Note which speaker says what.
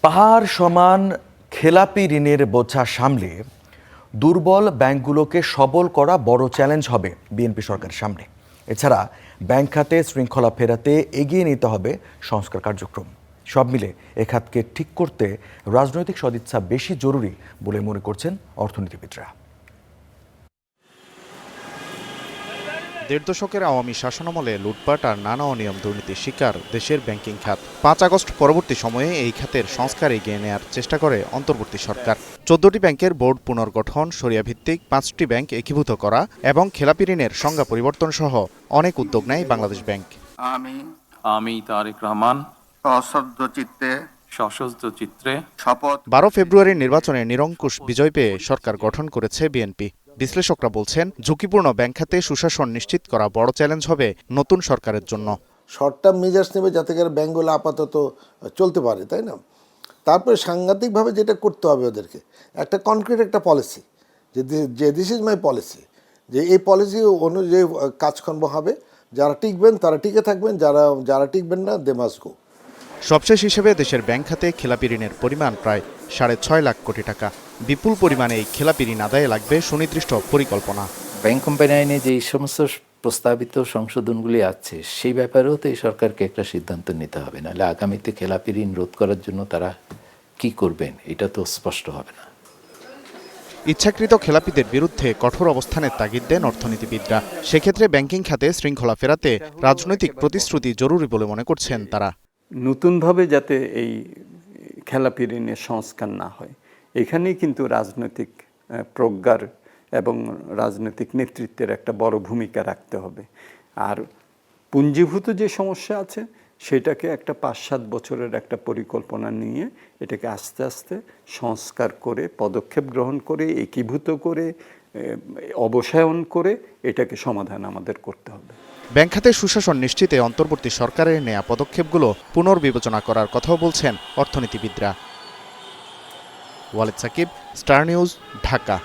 Speaker 1: পাহাড় সমান খেলাপি ঋণের বোঝা সামলে দুর্বল ব্যাংকগুলোকে সবল করা বড় চ্যালেঞ্জ হবে বিএনপি সরকারের সামনে। এছাড়া ব্যাংক খাতে শৃঙ্খলা ফেরাতে এগিয়ে নিতে হবে সংস্কার কার্যক্রম। সব মিলে এ খাতকে ঠিক করতে রাজনৈতিক সদিচ্ছা বেশি জরুরি বলে মনে করছেন অর্থনীতিবিদরা।
Speaker 2: দেড় দশকের আওয়ামী শাসনামলে লুটপাট আর নানা অনিয়ম দুর্নীতির শিকার দেশের ব্যাংকিং খাত। ৫ আগস্ট পরবর্তী সময়ে এই খাতের সংস্কার এগিয়ে নেওয়ার চেষ্টা করে অন্তর্বর্তী সরকার। ১৪টি ব্যাংকের বোর্ড পুনর্গঠন, শরিয়া ভিত্তিক ৫টি ব্যাংক একীভূত করা এবং খেলাপি ঋণের সংজ্ঞা পরিবর্তন সহ অনেক উদ্যোগ নেয় বাংলাদেশ ব্যাংক।
Speaker 3: আমি তারেক রহমান সশস্ত্র চিত্রে শপথ।
Speaker 2: ১২ ফেব্রুয়ারির নির্বাচনে নিরঙ্কুশ বিজয় পেয়ে সরকার গঠন করেছে বিএনপি। বিশ্লেষকরা বলছেন, ঝুঁকিপূর্ণ ব্যাংক খাতে সুশাসন নিশ্চিত করা বড় চ্যালেঞ্জ হবে নতুন সরকারের জন্য।
Speaker 4: শর্ট টার্ম মেজার্স নেবে যাতে করে ব্যাংকগুলো আপাতত চলতে পারে, তাই না? তারপরে সাংঘাতিকভাবে যেটা করতে হবে ওদেরকে একটা কনক্রিট একটা পলিসি, যে দিস ইজ মাই পলিসি, যে এই পলিসি অনুযায়ী কাজকর্ম হবে। যারা টিকবেন তারা টিকে থাকবেন, যারা টিকবেন না দে মাস্ট গো।
Speaker 2: সবশেষ হিসেবে দেশের ব্যাংক খাতে খেলাপি ঋণের পরিমাণ প্রায় ৬.৫ লাখ কোটি টাকা। বিপুল পরিমাণে এই খেলাপি ঋণ আদায়ে লাগবে সুনির্দিষ্ট পরিকল্পনা।
Speaker 5: ব্যাংক কোম্পানি আইনে যে সমস্ত প্রস্তাবিত সংশোধনগুলি আছে সেই ব্যাপারেও তো এই সরকারকে একটা সিদ্ধান্ত নিতে হবে, নাহলে আগামীতে খেলাপি ঋণ রোধ করার জন্য তারা কি করবেন এটা তো স্পষ্ট হবে না।
Speaker 2: ইচ্ছাকৃত খেলাপিদের বিরুদ্ধে কঠোর অবস্থানের তাগিদ দেন অর্থনীতিবিদরা। সেক্ষেত্রে ব্যাংকিং খাতে শৃঙ্খলা ফেরাতে রাজনৈতিক প্রতিশ্রুতি জরুরি বলে মনে করছেন তারা।
Speaker 6: নতুনভাবে যাতে এই খেলাপি ঋণের সংস্কার না হয়, এখানেই কিন্তু রাজনৈতিক প্রজ্ঞার এবং রাজনৈতিক নেতৃত্বের একটা বড় ভূমিকা রাখতে হবে। আর পুঞ্জীভূত যে সমস্যা আছে সেটাকে একটা ৫-৭ বছরের একটা পরিকল্পনা নিয়ে এটাকে আস্তে আস্তে সংস্কার করে, পদক্ষেপ গ্রহণ করে, একীভূত করে, অবসায়ন করে এটাকে সমাধান আমাদের করতে হবে।
Speaker 2: ব্যাংক খাতে সুশাসন নিশ্চিতে অন্তর্বর্তী সরকারের নেয়া পদক্ষেপগুলো পুনর্বিবেচনা করার কথাও বলছেন অর্থনীতিবিদরা। Walid Sakib, star news, Dhaka.